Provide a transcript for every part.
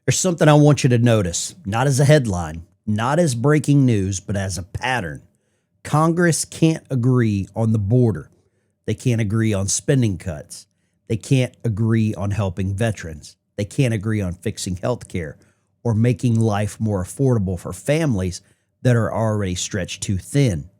There's something I want you to notice, not as a headline, not as breaking news, but as a pattern. Congress can't agree on the border. They can't agree on spending cuts. They can't agree on helping veterans. They can't agree on fixing health care or making life more affordable for families that are already stretched too thin.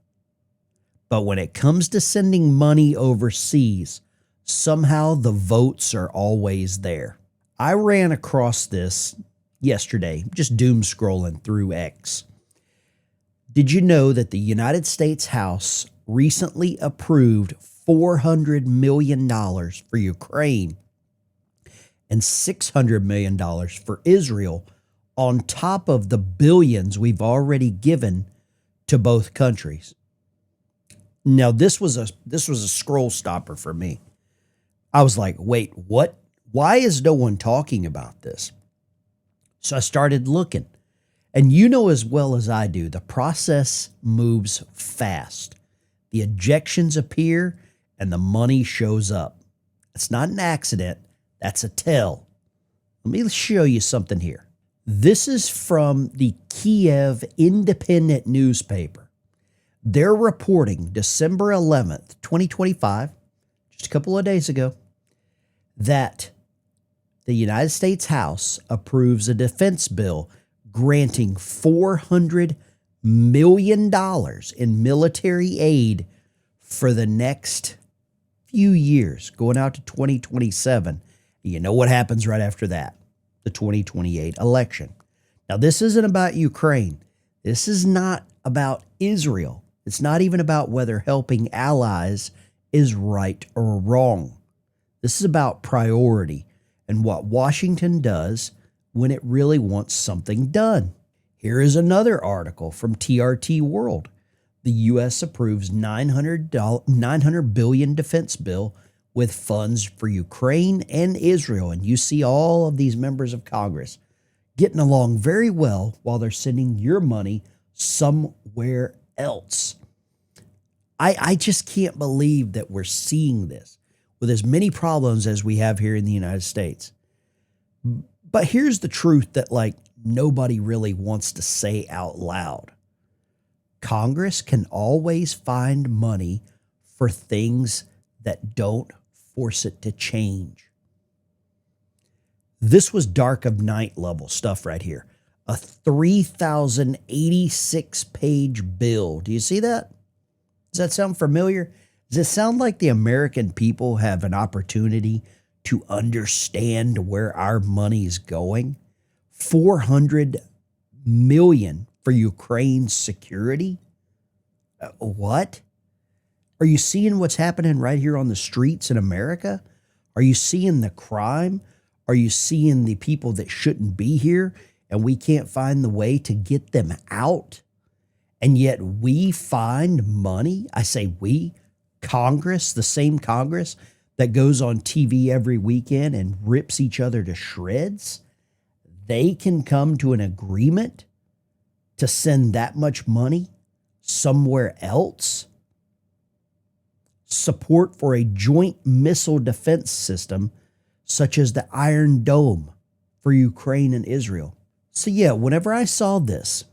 But when it comes to sending money overseas, somehow the votes are always there. I ran across this yesterday, just doom scrolling through X. Did you know that the United States House recently approved $400 million for Ukraine and $600 million for Israel on top of the billions we've already given to both countries? Now, this was a scroll stopper for me. I was like, wait, what? Why is no one talking about this? So I started looking. And you know as well as I do, the process moves fast. The ejections appear and the money shows up. It's not an accident. That's a tell. Let me show you something here. This is from the Kiev Independent newspaper. They're reporting December 11th, 2025, just a couple of days ago, that the United States House approves a defense bill granting $400 million in military aid for the next few years, going out to 2027. You know what happens right after that? The 2028 election. Now, this isn't about Ukraine. This is not about Israel. It's not even about whether helping allies is right or wrong. This is about priority and what Washington does when it really wants something done. Here is another article from TRT World. The U.S. approves $900 billion defense bill with funds for Ukraine and Israel. And you see all of these members of Congress getting along very well while they're sending your money somewhere else. I just can't believe that we're seeing this with as many problems as we have here in the United States. But here's the truth that nobody really wants to say out loud. Congress can always find money for things that don't force it to change. This was dark of night level stuff right here. A 3,086 page bill. Do you see that? Does that sound familiar? Does it sound like the American people have an opportunity to understand where our money is going? $400 million for Ukraine's security? What? Are you seeing what's happening right here on the streets in America? Are you seeing the crime? Are you seeing the people that shouldn't be here and we can't find the way to get them out? And yet we find money. I say we, Congress, the same Congress that goes on TV every weekend and rips each other to shreds. They can come to an agreement to send that much money somewhere else. Support for a joint missile defense system such as the Iron Dome for Ukraine and Israel. So yeah, whenever I saw this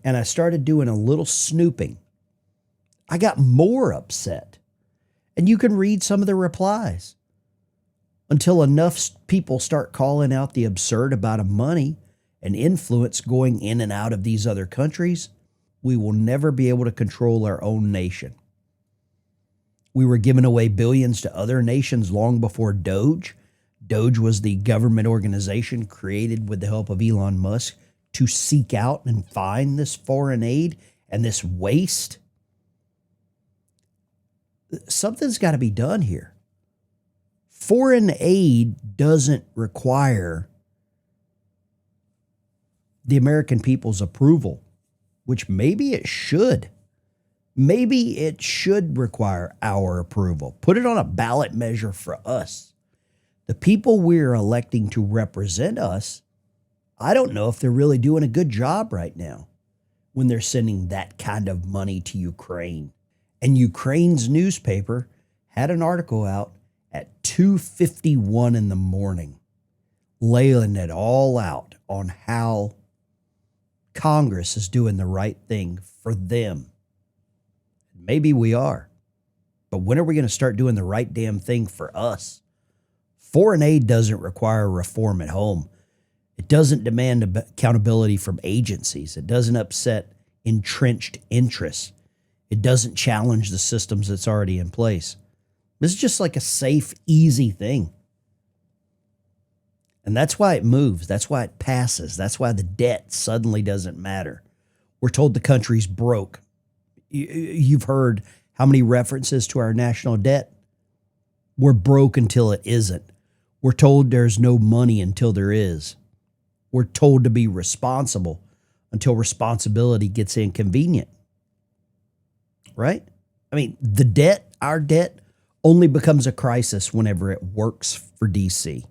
and I started doing a little snooping, I got more upset. And you can read some of the replies until enough people start calling out the absurd amount of money and influence going in and out of these other countries. We will never be able to control our own nation. We were giving away billions to other nations long before Doge. Doge was the government organization created with the help of Elon Musk to seek out and find this foreign aid and this waste. Something's got to be done here. Foreign aid doesn't require the American people's approval, which maybe it should. Maybe it should require our approval. Put it on a ballot measure for us. The people we're electing to represent us, I don't know if they're really doing a good job right now when they're sending that kind of money to Ukraine. And Ukraine's newspaper had an article out at 2:51 in the morning, laying it all out on how Congress is doing the right thing for them. Maybe we are. But when are we going to start doing the right damn thing for us? Foreign aid doesn't require reform at home. It doesn't demand accountability from agencies. It doesn't upset entrenched interests. It doesn't challenge the systems that's already in place. This is just like a safe, easy thing. And that's why it moves. That's why it passes. That's why the debt suddenly doesn't matter. We're told the country's broke. You've heard how many references to our national debt? We're broke until it isn't. We're told there's no money until there is. We're told to be responsible until responsibility gets inconvenient. Right? I mean, the debt, our debt, only becomes a crisis whenever it works for D.C.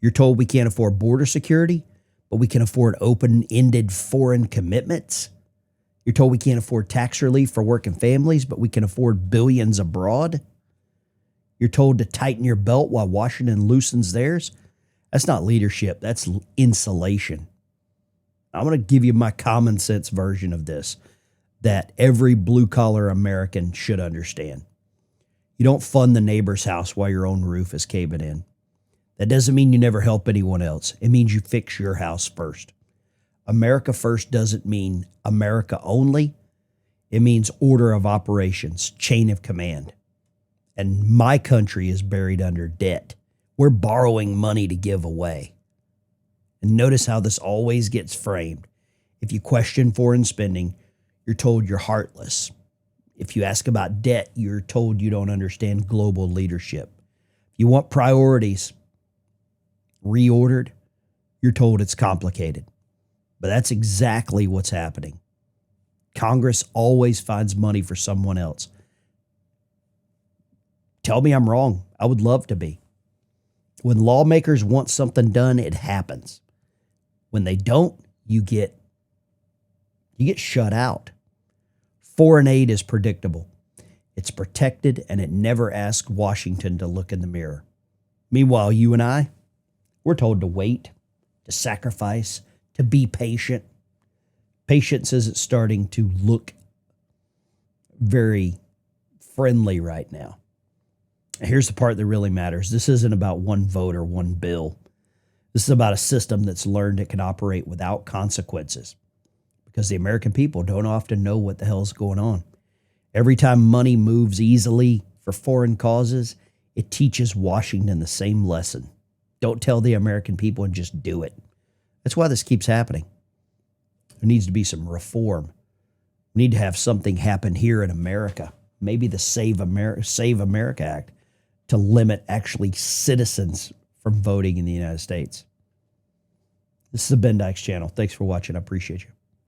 You're told we can't afford border security, but we can afford open-ended foreign commitments. You're told we can't afford tax relief for working families, but we can afford billions abroad. You're told to tighten your belt while Washington loosens theirs. That's not leadership. That's insulation. I'm going to give you my common sense version of this that every blue-collar American should understand. You don't fund the neighbor's house while your own roof is caving in. That doesn't mean you never help anyone else. It means you fix your house first. America first doesn't mean America only. It means order of operations, chain of command. And my country is buried under debt. We're borrowing money to give away. And notice how this always gets framed. If you question foreign spending, you're told you're heartless. If you ask about debt, you're told you don't understand global leadership. If you want priorities reordered, you're told it's complicated. But that's exactly what's happening. Congress always finds money for someone else. Tell me I'm wrong. I would love to be. When lawmakers want something done, it happens. When they don't, you get shut out. Foreign aid is predictable. It's protected, and it never asks Washington to look in the mirror. Meanwhile, you and I, we're told to wait, to sacrifice, to be patient. Patience isn't starting to look very friendly right now. Here's the part that really matters. This isn't about one vote or one bill. This is about a system that's learned it can operate without consequences, because the American people don't often know what the hell's going on. Every time money moves easily for foreign causes, it teaches Washington the same lesson. Don't tell the American people and just do it. That's why this keeps happening. There needs to be some reform. We need to have something happen here in America. Maybe the Save America Act to limit actually citizens from voting in the United States. This is the Ben Dykes channel. Thanks for watching. I appreciate you.